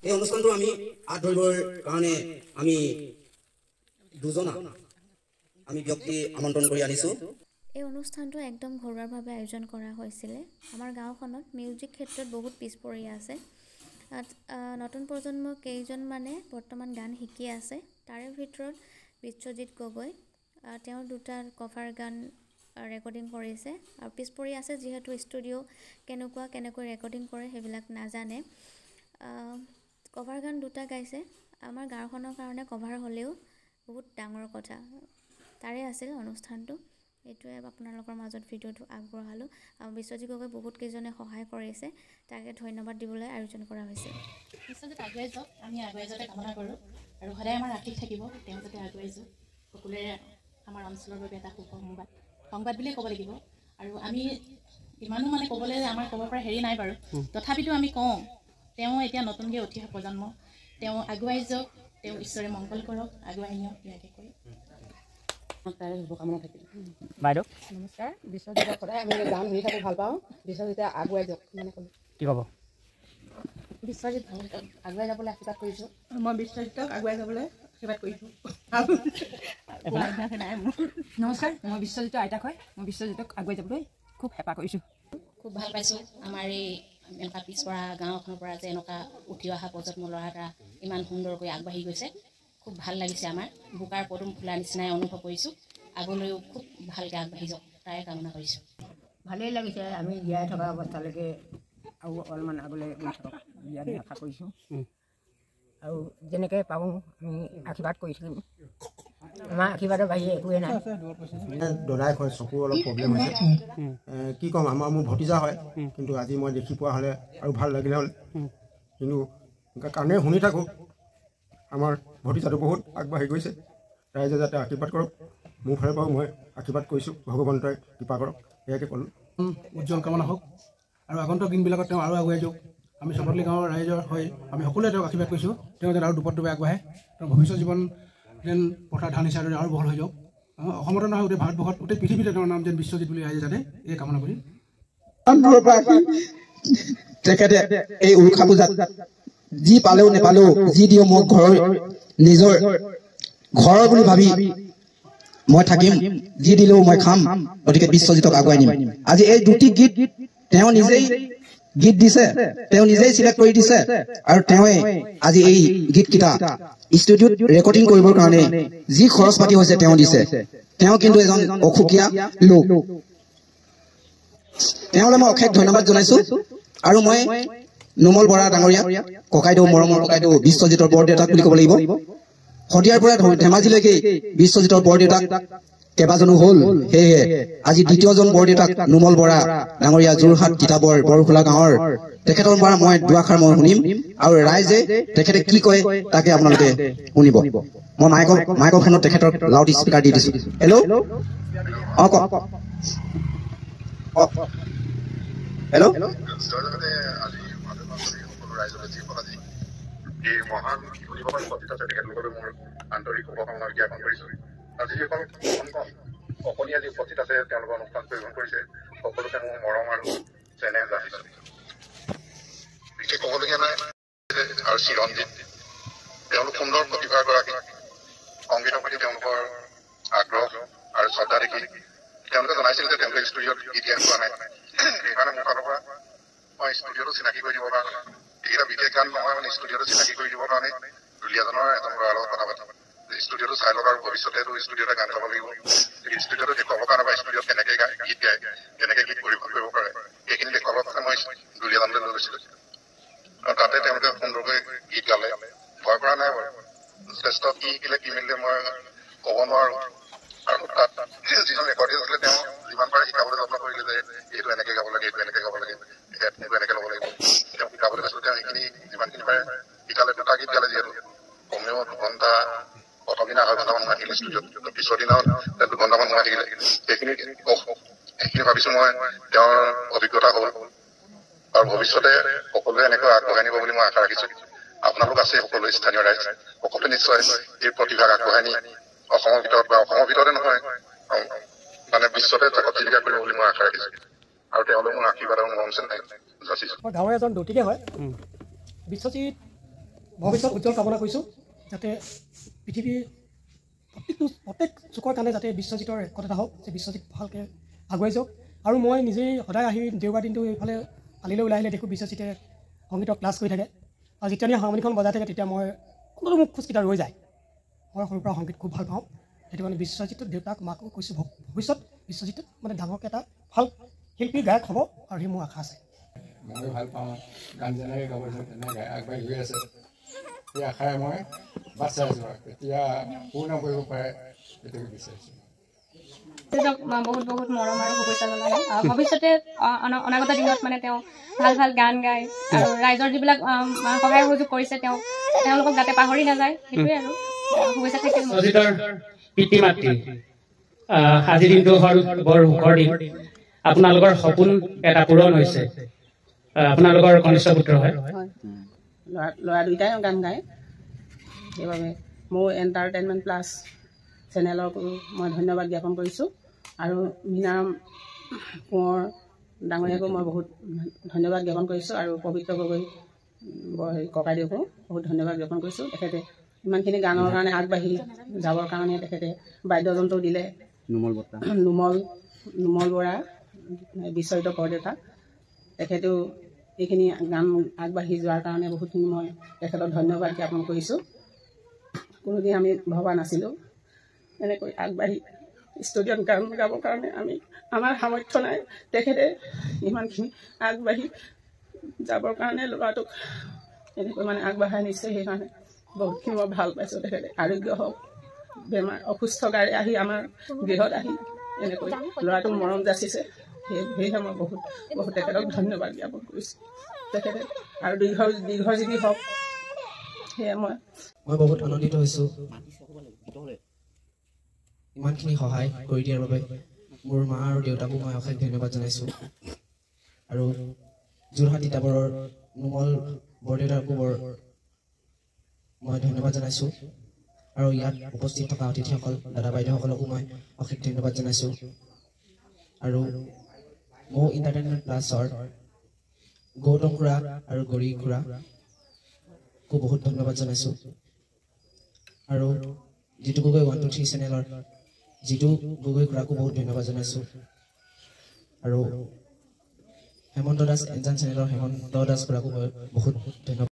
এই অনুষ্ঠানটো আমি হাত ধৰিবৰ কাৰণে আমি দুজনা আমি ব্যক্তি আমন্ত্ৰণ কৰি আনিছোঁ। এই অনুষ্ঠানটো একদম ঘৰুৱাভাৱে আয়োজন কৰা হৈছিলে। আমাৰ গাঁওখনত মিউজিক ক্ষেত্ৰত বহুত পিছ পৰি আছে। নতুন প্ৰজন্ম কেইজনমানে বৰ্তমান গান শিকি আছে। তাৰে ভিতৰত বিশ্বজিৎ গগৈ, তেওঁৰ দুটা কভাৰ গান ৰেকৰ্ডিং কৰিছে আৰু পিছ পৰি আছে যিহেতু ষ্টুডিঅ' কেনেকৈ ৰেকৰ্ডিং কৰে সেইবিলাক নাজানে। কভাৰ গান দুটা গাইছে। আমাৰ গাঁওখনৰ কাৰণে কভাৰ হ'লেও বহুত ডাঙৰ কথা। তাৰে আছিল অনুষ্ঠানটো। এইটোৱে আপোনালোকৰ মাজত ভিডিঅ'টো আগবঢ়ালোঁ। আৰু বিশ্বজিৎ গগৈ বহুত কেইজনে সহায় কৰিছে, তাকে ধন্যবাদ দিবলৈ আয়োজন কৰা হৈছে। বিশ্বজিৎ আগুৱাই যাওক, আমি আগুৱাই যোৱাতে কামনা কৰোঁ আৰু সদায় আমাৰ আশীষ থাকিব তেওঁ যাতে আগুৱাই যাওক। সকলোৰে আমাৰ অঞ্চলৰ বাবে এটা সংবাদ বুলিয়ে ক'ব লাগিব। আৰু আমি ইমানো ক'বলৈ আমাৰ ক'ব পৰা হেৰি নাই বাৰু, তথাপিতো আমি কওঁ তেওঁ এতিয়া নতুনকৈ উঠি অহা প্ৰজন্ম, তেওঁ আগুৱাই যাওক, তেওঁ ঈশ্বৰে মংগল কৰক, আগুৱাই নিয়ক, ইয়াকে কৰি তাৰে শুভকামনা থাকিল। বাইদেউ নমস্কাৰ। বিশ্বজিৎক সদায় আমি গান শুনি থাকোঁ, ভাল পাওঁ। বিশ্বজিতে আগুৱাই যাওক ক'লোঁ। কি ক'ব? বিশ্বজিৎ আগুৱাই যাবলৈ আশীৰ্বাদ কৰিছোঁ। মই বিশ্বজিৎক আগুৱাই যাবলৈ আশীৰ্বাদ কৰিছোঁ। নমস্কাৰ, মই বিশ্বজিতৰ আইতাক হয়। মই বিশ্বজিতক আগুৱাই যাবলৈ খুব হেঁপাহ কৰিছোঁ। খুব ভাল পাইছোঁ। আমাৰ এই এনেকুৱা পিছপৰা গাঁওখনৰ পৰা যে এনেকুৱা উঠি অহা প্ৰজন্ম ল'ৰা এটা ইমান সুন্দৰকৈ আগবাঢ়ি গৈছে, খুব ভাল লাগিছে। আমাৰ বোকাৰ পদুম ফুলাৰ নিচিনাই অনুভৱ কৰিছোঁ। আগলৈও খুব ভালকৈ আগবাঢ়ি যাওক তাৰে কামনা কৰিছোঁ। ভালেই লাগিছে। আমি জীয়াই থকা অৱস্থালৈকে আৰু অলপমান আগলৈ গৈ থাকক ইয়াত আশা কৰিছোঁ। আৰু যেনেকৈ পাওঁ আমি আশীৰ্বাদ কৰি থাকিম। আমাৰ আশীৰ্বাদৰ বাহিৰে একোৱে নাই। দদাই হয়, চকুৰ অলপ প্ৰব্লেম হৈছে। কি ক'ম, মোৰ ভতিজা হয়, কিন্তু আজি মই দেখি পোৱা হ'লে আৰু ভাল লাগিলে হ'ল। কিন্তু কাণে শুনি থাকোঁ আমাৰ ভতিজাটো বহুত আগবাঢ়ি গৈছে। ৰাইজে যাতে আশীৰ্বাদ কৰক। মোৰ ফালৰ পৰাও মই আশীৰ্বাদ কৰিছোঁ, ভগৱন্তই কৃপা কৰক, এয়াকে ক'লোঁ। উজ্জ্বল কামনা হওক আৰু আগন্তুক দিনবিলাকত তেওঁ আৰু আগুৱাই যাওক। আমি চপতলি গাঁৱৰ ৰাইজৰ হৈ আমি সকলোৱে তেওঁক আশীৰ্বাদ কৰিছোঁ। তেওঁ যেন আৰু দুপদে আগবাঢ়ে, তেওঁৰ ভৱিষ্যত জীৱন যেন পথাৰ ধান হিচাপে আৰু বহল হৈ যাওক। অসমতে নহয়, গোটেই ভাৰতবৰ্ষত, গোটেই পৃথিৱীতে তেওঁৰ নাম যেন বিশ্বজিৎ বুলি ৰাইজে জানে, এই কামনা কৰি তেখেতে এই উৰুষা পূজাত যি পালেও নেপালেও, যি দিও মোক নিজৰ ঘৰৰ বুলি ভাবি মই থাকিম, যি দিলেও মই খাম। গতিকে বিশ্বজিতক আগুৱাই নিম। আজি এই দুটি গীত তেওঁ নিজেই গীত দিছে, তেওঁ নিজেই চিলেক্ট কৰি দিছে আৰু তেওঁৱে আজি এই গীতকেইটা ষ্টুডিঅ'ত ৰেকৰ্ডিং কৰিবৰ কাৰণে যি খৰচ পাতি হৈছে তেওঁ দিছে। তেওঁ কিন্তু এজন অসুখীয়া লোক। তেওঁলৈ মই অশেষ ধন্যবাদ জনাইছোঁ। আৰু মই নোমল বৰা ডাঙৰীয়া, ককাইদেউ, মৰমৰ ককাইদেউ বিশ্বজিতৰ বৰদেউতাক বুলি ক'ব লাগিব। শদিয়াৰ পৰা ধেমাজিলৈকে বিশ্বজিতৰ বৰদেউতাক কেইবাজনো হ'ল। সেয়েহে আজি দ্বিতীয়জন বৰদেউতাক নোমল বৰা ডাঙৰীয়া, যোৰহাট তিতাবৰ বৰখোলা গাঁৱৰ, তেখেতৰ পৰা মই দুআষাৰ মই শুনিম আৰু ৰাইজে তেখেতে কি কয় তাকে আপোনালোকে শুনিব। মই মাইক্ৰফোনত তেখেতৰ লাউড স্পীকাৰ দি দিছোঁ। হেল্ল', অঁ কওক। হেল্ল', এই মহান প্ৰতিভাবান প্ৰতিষ্ঠা তেখেতলোকলৈ মোৰ আন্তৰিক শুভকামনা জ্ঞাপন কৰিছোঁ। আৰু যিসকল অসমীয়া যি উপস্থিত আছে তেওঁলোকৰ অনুষ্ঠান পৰিৱেশন কৰিছে, সকলোকে মোৰ মৰম আৰু চেনেহ যাচিছোঁ। বিশেষ ক'বলগীয়া নাই। আৰু চিৰঞ্জিত, তেওঁলোক সুন্দৰ প্ৰতিভাৰ গৰাকী। সংগীতৰ প্ৰতি তেওঁলোকৰ আগ্ৰহ আৰু শ্ৰদ্ধা দেখি তেওঁলোকে জনাইছিল যে তেওঁলোকে ষ্টুডিঅ'ত গীত গাই পোৱা নাই। সেইকাৰণে মোৰ ফালৰ পৰা মই ষ্টুডিঅ'টো চিনাকি কৰি দিবৰ কাৰণে, এইকেইটা বিশেষ গান নহয়, ষ্টুডিঅ'টো চিনাকি কৰি দিবৰ কাৰণে দুলীয়াজনৰ এজন ল'ৰাৰ লগত কথা পাতিম। ষ্টুডিঅ'টো চাই লওক আৰু ভৱিষ্যতেতো ষ্টুডিঅ'তে গান গাব লাগিব। ষ্টুডিঅ'টো দেখুৱাবৰ কাৰণে বা ষ্টুডিঅ'ত কেনেকৈ গীত গায়, কেনেকৈ গীত পৰিৱেশন কৰিব পাৰে, এইখিনি দেখুৱাবৰ কাৰণে মই দুলীয়াজনলৈ লৈ গৈছিলোঁ। আৰু তাতে তেওঁলোকে সুন্দৰকৈ গীত গালে। ভয় কৰা নাই বাৰু। যথেষ্ট কি শিকিলে কি মিলিলে মই ক'ব নোৱাৰোঁ। আৰু তাত যিজন ৰেকৰ্ডিং আছিলে তেওঁ যিমান পাৰে শিকাবলৈ যত্ন কৰিলে যে এইটো এনেকৈ গাব লাগে, এইটো এনেকৈ গাব লাগে, এইটো এনেকৈ ল'ব লাগিব। তেওঁ শিকাবলৈ কৈছিলোঁ। তেওঁ সেইখিনি যিমানখিনি পাৰে শিকালে। দুটা গীত গালে, যিহেতু কমেও 2 ঘণ্টা, প্ৰথম দিনা 2.5 ঘণ্টামান সোমাই থাকিলে ষ্টুডিঅ'ত, পিছৰ দিনাও 2 ঘণ্টামান সোমাই থাকিলে। সেইখিনি ভাবিছোঁ মই তেওঁৰ অভিজ্ঞতা হ'ল আৰু ভৱিষ্যতে সকলোৱে এনেকৈ আগবঢ়াই নিব বুলি মই আশা ৰাখিছোঁ। আপোনালোক আছে সকলো স্থানীয় ৰাইজ, সকলোৱে নিশ্চয় এই প্ৰতিভাক আগবঢ়াই নি অসমৰ ভিতৰত বা অসমৰ ভিতৰতে নহয় বিশ্বতে জগত জিলিকা কৰিব বুলি মই আশা ৰাখিছোঁ। আৰু তেওঁলোক মোৰ আশীৰ্বাদ আৰু মৰম চেনেহ যাচিছোঁ। মই গাঁৱৰ এজন দৌতিকে হয়। বিশ্বজিৎ ভৱিষ্যত উজ্জ্বল কামনা কৰিছোঁ যাতে পৃথিৱীৰ প্ৰত্যেক চুকৰ কাৰণে যাতে বিশ্বজিতৰ একতা হওক, যে বিশ্বজিত ভালকৈ আগুৱাই যাওক। আৰু মই নিজেই সদায় আহি দেওবাৰ দিনটো এইফালে কালিলৈ ওলাই আহিলে দেখোঁ বিশ্বজিতে সংগীতৰ ক্লাছ কৰি থাকে, আৰু যেতিয়া হাৰমনিখন বজাই থাকে তেতিয়া মই অন্তত মোক খোজকেইটা ৰৈ যায়। মই সৰুৰ পৰা সংগীত খুব ভাল পাওঁ, সেইটো মানে বিশ্বজিতৰ দেউতাক মাকো কৈছোঁ ভৱিষ্যত বিশ্বজিত মানে ডাঙৰকৈ এটা ভাল শিল্পী গায়ক হ'ব, আৰু সেই মোৰ আশা আছে। মই ভাল পাওঁ গান যেনেকৈ গাব তেনেকৈ আগবাঢ়ি গৈ আছে, সেই আশাৰে মই বাট চাই আছোঁ। কেতিয়া পূৰ্ণ কৰিব পাৰে সেইটোকে বিচাৰিছোঁ। বহুত বহুত মৰম আৰু শুভেচ্ছা জনালোঁ। ভৱিষ্যতে অনাগত দিনত মানে তেওঁ ভাল ভাল গান গায় আৰু ৰাইজৰ যিবিলাক সহায় সহযোগ কৰিছে তেওঁলোকক যাতে পাহৰি নাযায়, সেইটোৱে আৰু শুভেচ্ছা থাকিল। পিতৃ মাতৃ আজিৰ দিনটো হ'ল বৰ সুখৰ দিন। আপোনালোকৰ সপোন এটা পূৰণ হৈছে। আপোনালোকৰ কনিষ্ঠ পুত্ৰ হয়, ল'ৰা দুইটাই গান গায়, সেইবাবে মোৰ এণ্টাৰটেইনমেণ্ট প্লাছ চেনেলকো মই ধন্যবাদ জ্ঞাপন কৰিছোঁ, আৰু মীনাৰাম কোঁৱৰ ডাঙৰীয়াকো মই বহুত ধন্যবাদ জ্ঞাপন কৰিছোঁ, আৰু পবিত্ৰ গগৈ ককাইদেউকো বহুত ধন্যবাদ জ্ঞাপন কৰিছোঁ। তেখেতে ইমানখিনি গানৰ কাৰণে আগবাঢ়ি যাবৰ কাৰণে তেখেতে বাদ্যযন্ত্ৰ দিলে। নোমল বৰা বিশ্বজিতৰ বৰদেউতা, তেখেতেও এইখিনি গান আগবাঢ়ি যোৱাৰ কাৰণে বহুতখিনি মই তেখেতক ধন্যবাদ জ্ঞাপন কৰিছোঁ। কোনোদিন আমি ভবা নাছিলোঁ এনেকৈ আগবাঢ়ি ষ্টুডিঅ'ত গান গাবৰ কাৰণে আমাৰ সামৰ্থ্য নাই। তেখেতে ইমানখিনি আগবাঢ়ি যাবৰ কাৰণে ল'ৰাটোক এনেকৈ মানে আগবঢ়াই নিছে, সেইকাৰণে বহুতখিনি মই ভাল পাইছোঁ। তেখেতে আৰোগ্য হওক, বেমাৰ অসুস্থ গাৰে আহি আমাৰ গৃহত আহি এনেকৈ ল'ৰাটোক মৰম যাচিছে, সেয়েহে মই বহুত তেখেতক ধন্যবাদ জ্ঞাপন কৰিছোঁ। তেখেতে আৰু দীৰ্ঘজীৱী হওক, সেয়ে মই বহুত আনন্দিত হৈছোঁ ইমানখিনি সহায় কৰি দিয়াৰ বাবে। মোৰ মা আৰু দেউতাকো মই অশেষ ধন্যবাদ জনাইছোঁ, আৰু যোৰহাট তিতাবৰৰ নোমল বৰদেউতাকো মই ধন্যবাদ জনাইছোঁ, আৰু ইয়াত উপস্থিত থকা অতিথিসকল দাদা বাইদেউসকলকো মই অশেষ ধন্যবাদ জনাইছোঁ, আৰু মোৰ এণ্টাৰটেইনমেণ্ট প্লাছৰ গৌতম খুৰা আৰু গৌৰী খুৰাকো বহুত ধন্যবাদ জনাইছোঁ, আৰু জিতু গগৈ 123 চেনেলৰ জিতু গগৈ খুৰাকো বহুত ধন্যবাদ জনাইছোঁ, আৰু হেমন্ত দাস এনজান চেনেলৰ হেমন্ত দাস খুৰাকো মই বহুত ধন্যবাদ।